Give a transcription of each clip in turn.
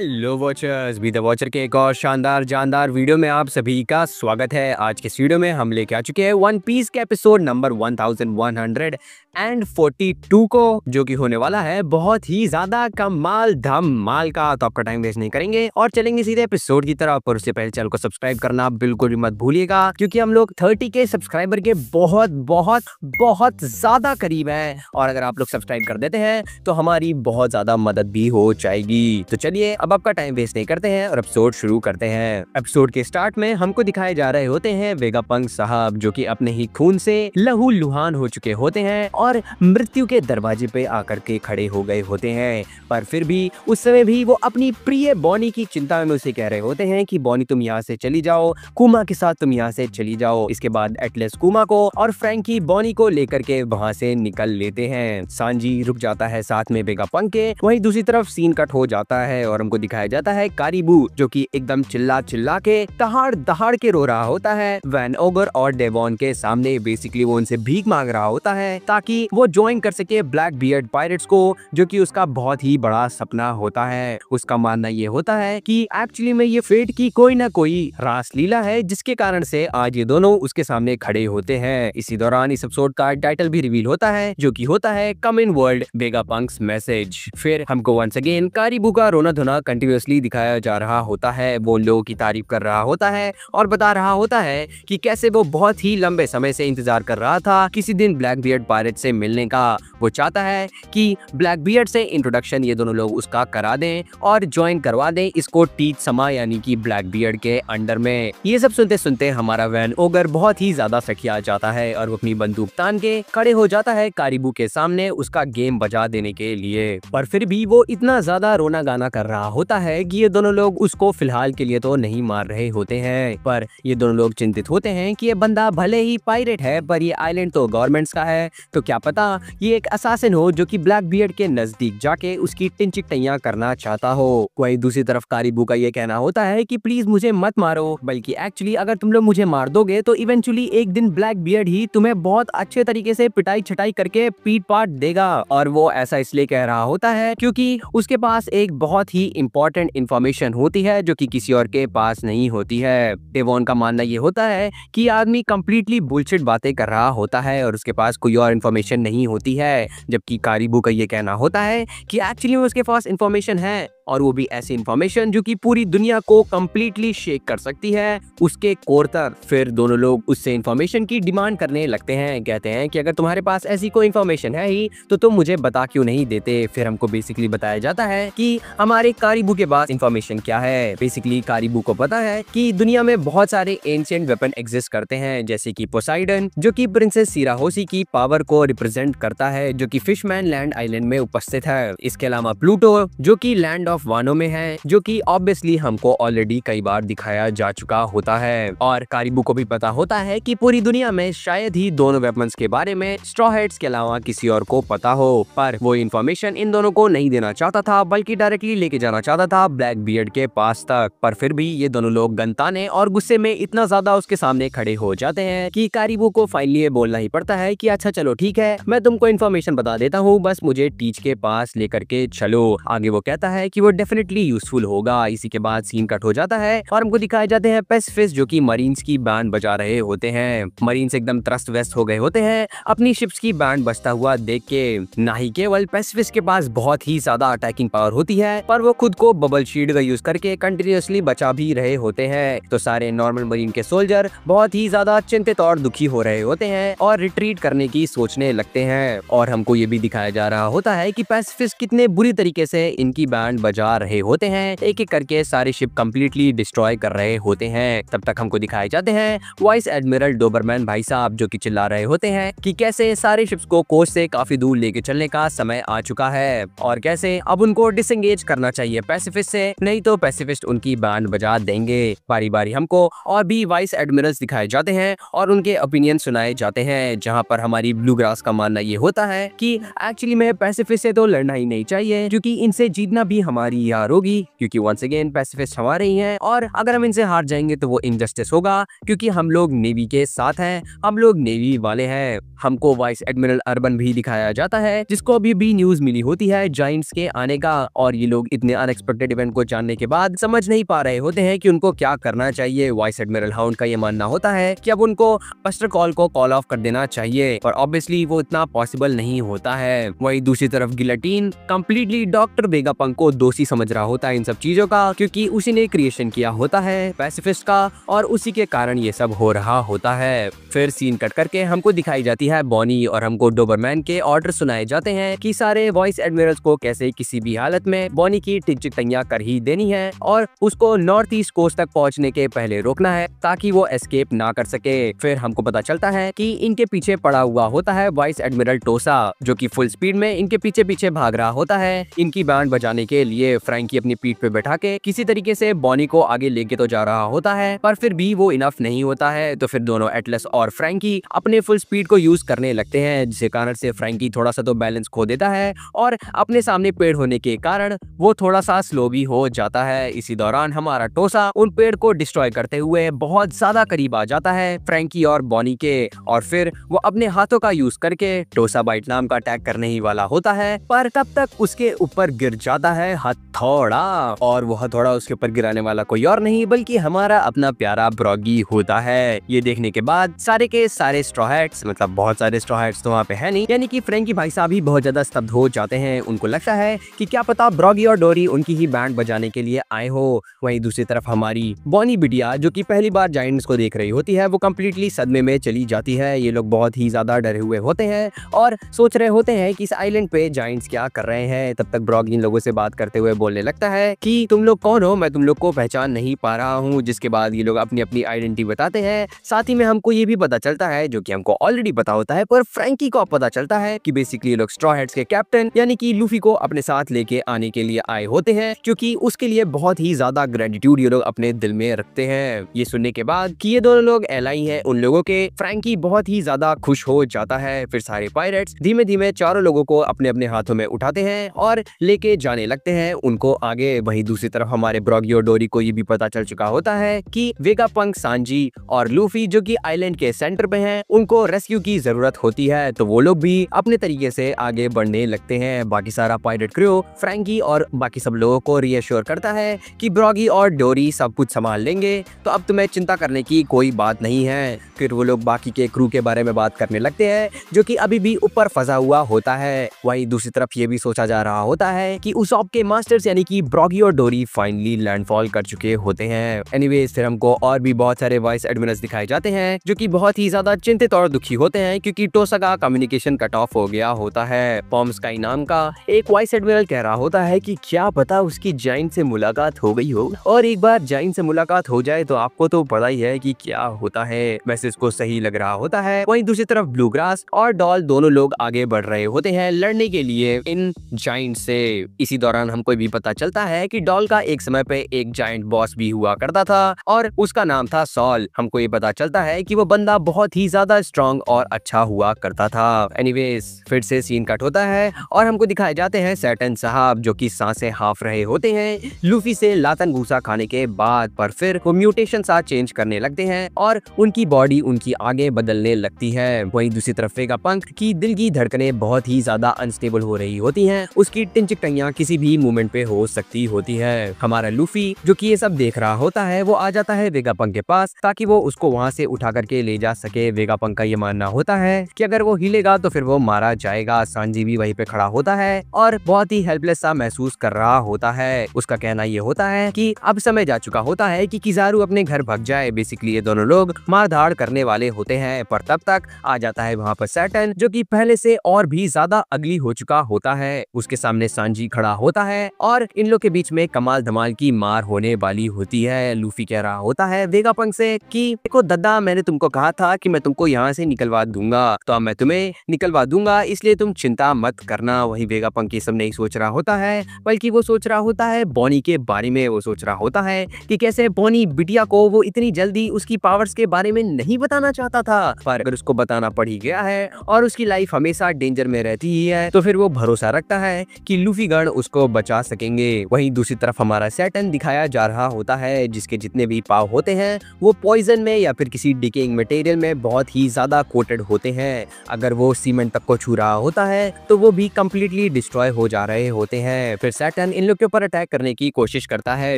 Hello watchers, be the watcher के एक और शानदार जानदार वीडियो में आप सभी का स्वागत है। आज के इस वीडियो में हम लेके आ चुके हैं वन पीस के एपिसोड नंबर 1142 को, जो कि होने वाला है बहुत ही ज्यादा कमाल धमाल का। तो आपका टाइम वेस्ट नहीं करेंगे और चलेंगे सीधे एपिसोड की तरफ। और उससे पहले चैनल को सब्सक्राइब करना बिल्कुल भी मत भूलिएगा, क्योंकि हम लोग 30 के सब्सक्राइबर के बहुत बहुत बहुत ज्यादा करीब हैं। और अगर आप लोग सब्सक्राइब कर देते हैं तो हमारी बहुत ज्यादा मदद भी हो जाएगी। तो चलिए अब आपका टाइम वेस्ट नहीं करते हैं और एपिसोड शुरू करते हैं। एपिसोड के स्टार्ट में हमको दिखाए जा रहे होते हैं वेगापंक साहब, जो कि अपने ही खून से लहू लुहान हो चुके होते हैं और मृत्यु के दरवाजे पे आकर के खड़े हो गए होते हैं। पर फिर भी उस समय भी वो अपनी प्रिय बॉनी की चिंता में उसे कह रहे होते हैं कि बॉनी तुम यहाँ से चली जाओ, कुमा के साथ तुम यहाँ से चली जाओ। इसके बाद एटलस कुमा को और फ्रैंकी बॉनी को लेकर के वहाँ से निकल लेते हैं। सांजी रुक जाता है साथ में वेगापंक के। वहीं दूसरी तरफ सीन कट हो जाता है और हमको दिखाया जाता है कारीबू, जो कि एकदम चिल्ला चिल्ला के दहाड़ दहाड़ के रो रहा होता है वैन ओगर और डेवॉन के सामने। बेसिकली वो उनसे भीख मांग रहा होता है ताकि वो ज्वाइन कर सके ब्लैक बियर्ड पायरेट्स को, जो कि उसका बहुत ही बड़ा सपना होता है। उसका मानना ये होता है कि एक्चुअली में ये फेट की कोई ना कोई रास लीला है, जिसके कारण से आज ये दोनों उसके सामने खड़े होते हैं। इसी दौरान इस एपिसोड का टाइटल भी रिवील होता है, जो कि होता है कम इन वर्ल्ड वेगापंक्स मैसेज। फिर हमको वंस अगेन कारीबू का रोना धोना कंटिन्यूअसली दिखाया जा रहा होता है। वो लोगों की तारीफ कर रहा होता है और बता रहा होता है कि कैसे वो बहुत ही लंबे समय से इंतजार कर रहा था किसी दिन ब्लैक बियर्ड पायरेट से मिलने का। वो चाहता है कि ब्लैक बियर्ड से इंट्रोडक्शन ये दोनों लोग उसका करा दें और ज्वाइन करवा दें इसको टीच समा यानी कि ब्लैक बियर्ड के अंडर में। ये सब सुनते सुनते हमारा वैन ओगर बहुत ही ज्यादा सखिया जाता है और वो अपनी बंदूक तान के खड़े हो जाता है कारीबू के सामने उसका गेम बजा देने के लिए। पर फिर भी वो इतना ज्यादा रोना गाना कर रहा होता है कि ये दोनों लोग उसको फिलहाल के लिए तो नहीं मार रहे होते हैं। पर ये दोनों लोग चिंतित होते हैं कि ये बंदा भले ही पायरेट है, पर ये आइलैंड तो गवर्नमेंट्स का है, तो क्या पता ये एक असासिन हो जो कि ब्लैक बियर्ड के नजदीक जाके उसकी टिंचिकटैया करना चाहता हो। वहीं दूसरी तरफ कारीबू का ये कहना होता है कि प्लीज मुझे मत मारो, बल्कि एक्चुअली अगर तुम लोग मुझे मार दोगे तो इवेंचुअली एक दिन ब्लैक बियर्ड ही तुम्हें बहुत अच्छे तरीके से पिटाई छटाई करके पीट पाट देगा। और वो ऐसा इसलिए कह रहा होता है क्योंकि उसके पास एक बहुत ही इंपॉर्टेंट इंफॉर्मेशन होती है जो कि किसी और के पास नहीं होती है। डेवॉन का मानना ये होता है कि आदमी कंप्लीटली बुलशिट बातें कर रहा होता है और उसके पास कोई और इंफॉर्मेशन नहीं होती है, जबकि कारीबू का ये कहना होता है कि एक्चुअली उसके पास इंफॉर्मेशन है, और वो भी ऐसी इंफॉर्मेशन जो कि पूरी दुनिया को कंप्लीटली शेक कर सकती है उसके कोर तक। फिर दोनों लोग उससे इंफॉर्मेशन की डिमांड करने लगते हैं। कहते हैं कि अगर तुम्हारे पास ऐसी कोई इंफॉर्मेशन है ही तो तुम मुझे बता क्यों नहीं देते। फिर हमको बेसिकली बताया जाता है कि हमारे कारीबू के पास इंफॉर्मेशन क्या है। बेसिकली कारीबू को पता है कि दुनिया में बहुत सारे एंशिएंट वेपन एग्जिस्ट करते हैं, जैसे कि पोसाइडन, जो कि प्रिंसेस सिराहोसी की पावर को रिप्रेजेंट करता है, जो कि फिशमैन लैंड आइलैंड में उपस्थित है। इसके अलावा प्लूटो, जो कि लैंड ऑफ वानो में है, जो कि ऑब्वियसली हमको ऑलरेडी कई बार दिखाया जा चुका होता है। और कारीबू को भी पता होता है कि पूरी दुनिया में शायद ही दोनों वेपन्स के बारे में स्ट्रॉ हेड्स के अलावा किसी और को पता हो, पर वो इन्फॉर्मेशन इन दोनों को नहीं देना चाहता था, बल्कि डायरेक्टली लेके जाना चाहता था ब्लैक बियर्ड के पास तक। पर फिर भी ये दोनों लोग गनताने और गुस्से में इतना ज्यादा उसके सामने खड़े हो जाते हैं कि कारीबू को फाइनली बोलना ही पड़ता है कि अच्छा चलो ठीक है, मैं तुमको इन्फॉर्मेशन बता देता हूँ, बस मुझे टीच के पास लेकर के चलो। आगे वो कहता है कि वो डेफिनेटली यूजफुल होगा। इसी के बाद सीन कट हो जाता है और हमको दिखाए जाते हैं पैसिफिस्ट, जो कि मरीन्स की बैंड बजा रहे होते हैं। मरीन्स एकदम त्रस्त व्यस्त हो गए होते हैं अपनी शिप्स की बैंड बजता हुआ देख के। ना ही केवल पैसिफिस्ट के पास बहुत ही ज्यादा अटैकिंग पावर होती है, पर वो खुद को बबल शील्ड का यूज करके कंटिन्यूअसली बचा भी रहे होते हैं। तो सारे नॉर्मल मरीन के सोल्जर बहुत ही ज्यादा चिंतित और दुखी हो रहे होते हैं और रिट्रीट करने की सोचने लगते हैं। और हमको ये भी दिखाया जा रहा होता है कि पैसिफिस्ट कितने बुरी तरीके से इनकी बैंड बजा रहे होते हैं, एक एक करके सारी शिप कंप्लीटली डिस्ट्रॉय कर रहे होते हैं। तब तक हमको दिखाए जाते हैं वाइस एडमिरल डोबरमैन भाई साहब, जो कि चिल्ला रहे होते हैं कि कैसे सारी शिप्स को कोस्ट से काफी दूर लेके चलने का समय आ चुका है और कैसे अब उनको डिसएंगेज करना चाहिए पैसिफिस्ट से, नहीं तो पैसिफिस्ट उनकी बैंड बजा देंगे। बारी बारी हमको और भी वाइस एडमिरल्स दिखाए जाते हैं और उनके ओपिनियन सुनाए जाते हैं, जहां पर हमारी ब्लू ग्रास का मानना ये होता है कि एक्चुअली में पैसिफिस्ट से तो लड़ना ही नहीं चाहिए, क्योंकि इनसे जीतना भी हमारा हमारी हार होगी, क्योंकि वंस अगेन पैसिफिस्ट हमारे ही हैं, और अगर हम इनसे हार जाएंगे तो वो इनजस्टिस होगा, क्योंकि हम लोग नेवी के साथ हैं, हम लोग नेवी वाले हैं। हमको वाइस एडमिरल अर्बन भी दिखाया जाता है, जिसको अभी भी न्यूज मिली होती है जायंट्स के आने का, और ये लोग इतने अनएक्सपेक्टेड इवेंट को जानने के बाद समझ नहीं पा रहे होते हैं कि उनको क्या करना चाहिए। वाइस एडमिरल हाउंड का ये मानना होता है कि अब उनको बस्टर कॉल को कॉल ऑफ कर देना चाहिए, पर ऑब्वियसली वो इतना पॉसिबल नहीं होता है। वही दूसरी तरफ गिलेटिन कंप्लीटली डॉक्टर वेगापंक को दोषी समझ रहा होता है इन सब चीजों का, क्योंकि उसी ने क्रिएशन किया होता है पैसिफिस्ट का, और उसी के कारण ये सब हो रहा होता है। फिर सीन कट करके हमको दिखाई जाती है बॉनी, और हमको डोबरमैन के ऑर्डर सुनाए जाते हैं कि सारे वॉइस एडमिरल्स को कैसे किसी भी हालत में बॉनी की टिकटैया कर ही देनी है, और उसको नॉर्थ ईस्ट कोस्ट तक पहुंचने के पहले रोकना है ताकि वो एस्केप ना कर सके। फिर हमको पता चलता है कि इनके पीछे पड़ा हुआ होता है वाइस एडमिरल टोसा, जो कि फुल स्पीड में इनके पीछे पीछे भाग रहा होता है इनकी बैंड बजाने के लिए। फ्रैंकी अपनी पीठ पे बैठा के किसी तरीके से बॉनी को आगे लेके तो जा रहा होता है, पर फिर भी वो इनफ नहीं होता है। तो फिर दोनों एटलस और फ्रैंकी अपने फुल स्पीड को यूज करने लगते हैं, जिसके कारण से फ्रैंकी थोड़ा सा तो बैलेंस खो देता है, और अपने सामने पेड़ होने के कारण वो थोड़ा सा स्लो भी हो जाता है। इसी दौरान हमारा टोसा उन पेड़ को डिस्ट्रॉय करते हुए बहुत ज्यादा करीब आ जाता है फ्रैंकी और बॉनी के, और फिर वो अपने हाथों का यूज करके टोसा बाइट नाम का अटैक करने ही वाला होता है, पर तब तक उसके ऊपर गिर जाता है हथौड़ा, और वो हथौड़ा उसके ऊपर गिराने वाला कोई और नहीं बल्कि हमारा अपना प्यारा ब्रॉगी होता है। ये देखने के बाद सारे के सारे स्ट्रॉ हैट्स, मतलब बहुत सारे स्ट्रॉ हैट्स तो वहाँ पे है नहीं, यानी कि फ्रैंकी भाई साहब भी बहुत ज्यादा स्तब्ध हो जाते हैं। उनको लगता है कि क्या पता ब्रॉगी और डोरी उनकी ही बैंड बजाने के लिए आए हो। वहीं दूसरी तरफ हमारी बॉनी बिटिया, जो कि पहली बार जायंट्स को देख रही होती है, वो कम्प्लीटली सदमे में चली जाती है। ये लोग बहुत ही ज्यादा डरे हुए होते हैं और सोच रहे होते हैं कि इस आइलैंड पे जायंट्स क्या कर रहे हैं। तब तक ब्रॉगी इन लोगों से बात करते हुए बोलने लगता है कि तुम लोग कौन हो, मैं तुम लोग को पहचान नहीं पा रहा हूँ। जिसके बाद ये लोग अपनी अपनी आइडेंटिटी बताते हैं। साथ ही में हमको ये भी पता चलता है, जो कि हमको ऑलरेडी पता होता है, पर फ्रैंकी को पता चलता है कि बेसिकली ये लोग स्ट्रॉ हैट्स के कैप्टन यानी कि लूफी को अपने साथ लेके आने के लिए आए होते हैं, क्योंकि उसके लिए बहुत ही ज्यादा ग्रेटिट्यूड ये लोग अपने दिल में रखते हैं। ये सुनने के बाद कि ये दोनों लोग एलाई हैं उन लोगों के, फ्रैंकी बहुत ही ज्यादा खुश हो जाता है। फिर सारे पायरेट्स धीमे धीमे चारों लोगों को अपने अपने हाथों में उठाते हैं और लेके जाने लगते हैं उनको आगे। वहीं दूसरी तरफ हमारे ब्रॉगी और डोरी को ये भी पता चल चुका होता है कि वेगापंक, सांजी और लूफी, जो कि आइलैंड के सेंटर पे हैं, उनको रेस्क्यू की जरूरत होती है। तो वो लोग भी अपने तरीके से आगे बढ़ने लगते हैं। बाकी सारा पायरेट क्रू फ्रैंकी और बाकी सब लोगों को रीअश्योर करता है कि ब्रॉगी और डोरी सब कुछ संभाल लेंगे, तो अब तुम्हें चिंता करने की कोई बात नहीं है। फिर वो लोग बाकी के क्रू के बारे में बात करने लगते हैं, जो कि अभी भी ऊपर फंसा हुआ होता है। वहीं दूसरी तरफ ये भी सोचा जा रहा होता है कि उसॉप के मास्टर्स यानी कि ब्रॉगी और डोरी फाइनली लैंडफॉल कर चुके होते हैं। एनीवेज फिर हमको और भी बहुत सारे वाइस एडमिरल्स दिखाए जाते हैं, जो कि बहुत ही ज्यादा चिंतित और दुखी होते हैं, क्योंकि टोसा का कम्युनिकेशन कट ऑफ हो गया होता है। पॉम स्काई नाम का एक वाइस एडमिरल कह रहा होता है कि क्या पता उसकी जायंट से मुलाकात हो गई हो, और एक बार जायंट से मुलाकात हो जाए तो आपको तो पता ही है कि क्या होता है। वैसे इसको सही लग रहा होता है। वहीं दूसरी तरफ ब्लूग्रास और डॉल दोनों लोग आगे बढ़ रहे होते हैं लड़ने के लिए इन जायंट से। इसी दौरान हमको भी पता चलता है कि डॉल का एक समय पे एक जायंट बॉस भी हुआ करता था और उसका नाम था सॉल। हमको ये पता चलता है कि वो बंदा बहुत ही ज्यादा स्ट्रॉन्ग और अच्छा हुआ करता था। एनीवेज फिर से सीन कट होता है और हमको दिखाए जाते हैं सैटन साहब, जो कि सांसें हाफ रहे होते हैं लूफी से लातन भूसा खाने के बाद, पर फिर वो म्यूटेशन सा चेंज करने लगते हैं और उनकी बॉडी उनकी आगे बदलने लगती है। वहीं दूसरी तरफ वेगापंक की दिल की धड़कनें बहुत ही ज्यादा अनस्टेबल हो रही होती हैं, उसकी टिंचकटैया किसी भी मोमेंट पे हो सकती होती है। हमारा लूफी, जो कि ये सब देख रहा होता है, वो आ जाता है वेगापंक के पास ताकि वो उसको वहां से उठा करके ले जा सके। वेगापंक का ये मानना होता है कि अगर वो हिलेगा तो फिर वो मारा जाएगा। सांजी भी वहीं पे खड़ा होता है और बहुत ही हेल्पलेस सा महसूस कर रहा होता है। उसका कहना ये होता है कि अब समय जा चुका होता है कि किजारू अपने घर भाग जाए। बेसिकली ये दोनों लोग मारधाड़ करने वाले होते हैं, पर तब तक आ जाता है वहाँ पर सैटन, जो कि पहले से और भी ज्यादा अगली हो चुका होता है। उसके सामने सांजी खड़ा होता है और इन लोग के बीच में कमाल धमाल की मार होने वाली होती है। लूफी कह रहा होता है वेगापंक से कि देखो दद्दा, मैंने तुमको कहा था कि मैं तुमको यहाँ से निकलवा दूंगा, तो अब मैं तुम्हें निकलवा दूंगा, इसलिए तुम चिंता मत करना। वही वेगापंक ये सब नहीं सोच रहा होता है, बल्कि वो सोच रहा होता है बॉनी के बारे में। वो सोच रहा होता है कि कैसे बॉनी बिटिया को वो इतनी जल्दी उसकी पावर्स के बारे में नहीं बताना चाहता था, पर अगर उसको बताना पड़ ही गया है और उसकी लाइफ हमेशा डेंजर में रहती ही है, तो फिर वो भरोसा रखता है कि लूफी गण उसको बचा पहुंचा सकेंगे। वहीं दूसरी तरफ हमारा सैटर्न दिखाया जा रहा होता है जिसके जितने भी पाव होते हैं वो पॉइजन में या फिर किसी डिकेइंग मटेरियल में बहुत ही ज्यादा कोटेड होते हैं। अगर वो सीमेंट तक को छू रहा होता है तो वो भी कंप्लीटली डिस्ट्रॉय हो जा रहे होते हैं। फिर सैटर्न इन लोग के ऊपर अटैक करने की कोशिश करता है।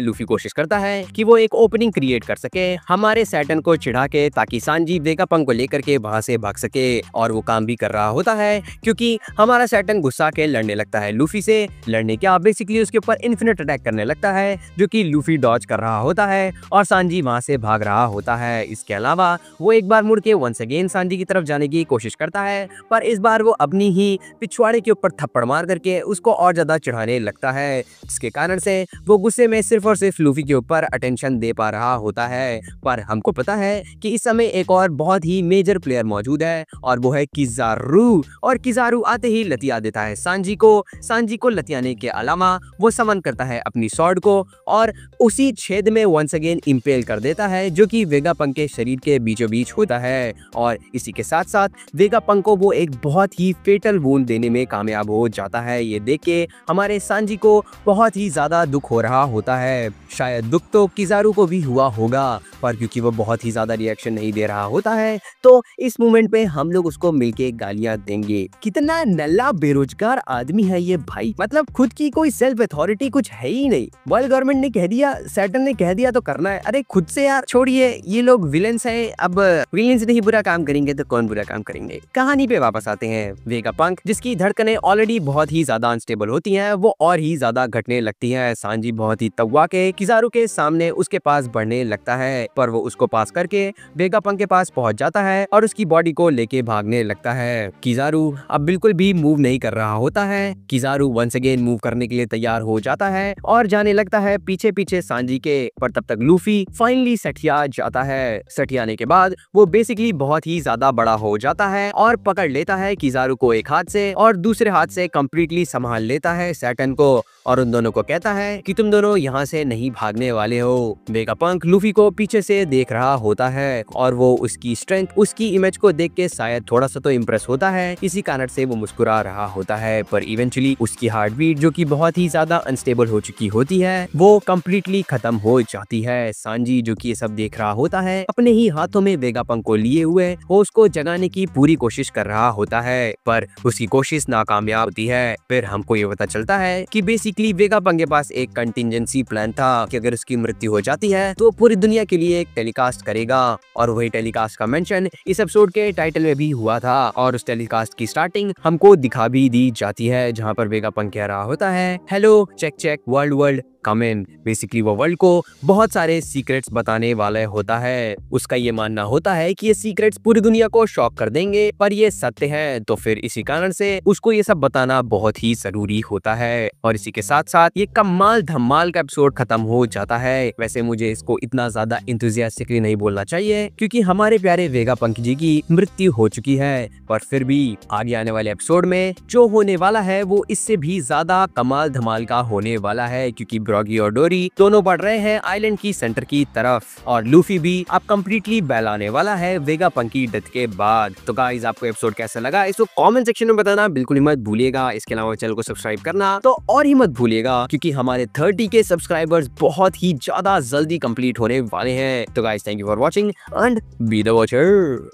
लूफी कोशिश करता है कि वो एक ओपनिंग क्रिएट कर सके हमारे सैटर्न को चिढ़ा के, ताकि सांजी वेगापंक को लेकर के वहां से भाग सके। और वो काम भी कर रहा होता है क्योंकि हमारा सैटर्न गुस्सा के लड़ने लगता है लूफी से। लड़ने क्या, बेसिकली उसके ऊपर इन्फिनिट अटैक करने लगता है जो कि लूफी डॉज कर रहा होता है और सांजी वहां से भाग रहा होता है। इसके अलावा वो एक बार मुड़ के वंस अगेन सांजी की तरफ जाने की कोशिश करता है, पर इस बार वो अपनी ही पिछवाड़े के ऊपर थप्पड़ मार करके उसको और ज्यादा चढ़ाने लगता है, जिसके कारण से वो गुस्से में सिर्फ और सिर्फ लूफी के ऊपर अटेंशन दे पा रहा होता है। पर हमको पता है कि इस समय एक और बहुत ही मेजर प्लेयर मौजूद है और वो है किजारू। और किजारू आते ही लतिया देता है सांजी को लतियाने के अलावा वो समन करता है अपनी स्वॉर्ड को और उसी छेद में वंस अगेन इंपेल कर देता है जो कि वेगापंक के शरीर के बीचों बीच होता है। और इसी के साथ साथ वेगापंक को वो एक बहुत ही फेटल वूंड देने में कामयाब हो जाता है। ये देख के हमारे सांजी को बहुत ही ज्यादा दुख हो रहा होता है। शायद दुख तो किजारू को भी हुआ होगा, पर क्योंकि वो बहुत ही ज्यादा रिएक्शन नहीं दे रहा होता है तो इस मोमेंट पे हम लोग उसको मिलके गालियां देंगे। कितना नल्ला बेरोजगार आदमी है ये भाई, मतलब खुद की कोई सेल्फ अथॉरिटी कुछ है ही नहीं। वर्ल्ड गवर्नमेंट ने कह दिया, सैटर्न ने कह दिया तो करना है। अरे खुद से यार छोड़िए, ये लोग विलेंस है, अब विलेंस नहीं बुरा काम करेंगे तो कौन बुरा काम करेंगे। कहानी पे वापस आते हैं। वेगापंक जिसकी धड़कनें ऑलरेडी बहुत ही ज्यादा अनस्टेबल होती हैं वो और ही ज्यादा घटने लगती है। सांजी बहुत ही तव्वा के किजारू के सामने उसके पास बढ़ने लगता है, पर वो उसको पास करके वेगापंक के पास पहुंच जाता है और उसकी बॉडी को लेके भागने लगता है। किजारू अब बिल्कुल भी मूव नहीं कर रहा होता है। किजारू वंस अगेन मूव करने के लिए तैयार हो जाता है और जाने लगता है पीछे पीछे सांजी के, पर तब तक लूफी फाइनली सठिया जाता है। सठियाने के बाद वो बेसिकली बहुत ही ज्यादा बड़ा हो जाता है और पकड़ लेता है किजारू को एक हाथ से और दूसरे हाथ से कंप्लीटली संभाल लेता है सैटर्न को और उन दोनों को कहता है कि तुम दोनों यहाँ से नहीं भागने वाले हो। वेगापंक लूफी को पीछे से देख रहा होता है और वो उसकी स्ट्रेंथ, उसकी इमेज को देख के शायद थोड़ा सा तो इम्प्रेस होता है, इसी कारण से वो मुस्कुरा रहा होता है। पर इवेंचुअली उसकी हार्ट बीट जो कि बहुत ही ज्यादा अनस्टेबल हो चुकी होती है वो कंप्लीटली खत्म हो जाती है। सांजी जो कि ये सब देख रहा होता है अपने ही हाथों में वेगापंक को लिए हुए वो उसको जगाने की पूरी कोशिश कर रहा होता है, पर उसकी कोशिश नाकामयाब होती है। फिर हमको ये पता चलता है कि बेसिकली वेगापंक के पास एक कंटिजेंसी प्लान था कि अगर उसकी मृत्यु हो जाती है तो पूरी दुनिया के लिए एक टेलीकास्ट करेगा और वही टेलीकास्ट का मेंशन इस एपिसोड के टाइटल में भी हुआ था। और उस टेलीकास्ट की स्टार्टिंग हमको दिखा भी दी जाती है जहाँ पर वेगापंक कह रहा होता है, hello check check world come in. Basically वो वर्ल्ड को बहुत सारे सीक्रेट्स बताने वाला होता है। उसका ये मानना होता है कि ये सीक्रेट्स पूरी दुनिया को शॉक कर देंगे, पर ये सत्य है, तो फिर इसी कारण से उसको ये सब बताना बहुत ही जरूरी होता है। और इसी के साथ साथ ये कमाल धमाल का एपिसोड खत्म हो जाता है। वैसे मुझे इसको इतना ज्यादा इंथुसियास्टिकली नहीं बोलना चाहिए क्योंकि हमारे प्यारे वेगापंक जी की मृत्यु हो चुकी है, पर फिर भी आगे आने वाले एपिसोड में जो होने वाला है वो इससे भी ज्यादा कमाल धमाल का होने वाला है, क्योंकि ब्रॉगी और डोरी दोनों बढ़ रहे हैं आइलैंड की सेंटर की तरफ और लूफी भी अब कंप्लीटली बहलाने वाला है वेगापंक की डेथ के बाद। तो गाइस आपको एपिसोड कैसा लगा इसको कमेंट सेक्शन में बताना बिल्कुल ही मत भूलिएगा। इसके अलावा चैनल को सब्सक्राइब करना तो और ही मत भूलिएगा क्योंकि हमारे 30 के सब्सक्राइबर्स बहुत ही ज्यादा जल्दी कंप्लीट होने वाले हैं। तो guys thank you for watching and be the watcher.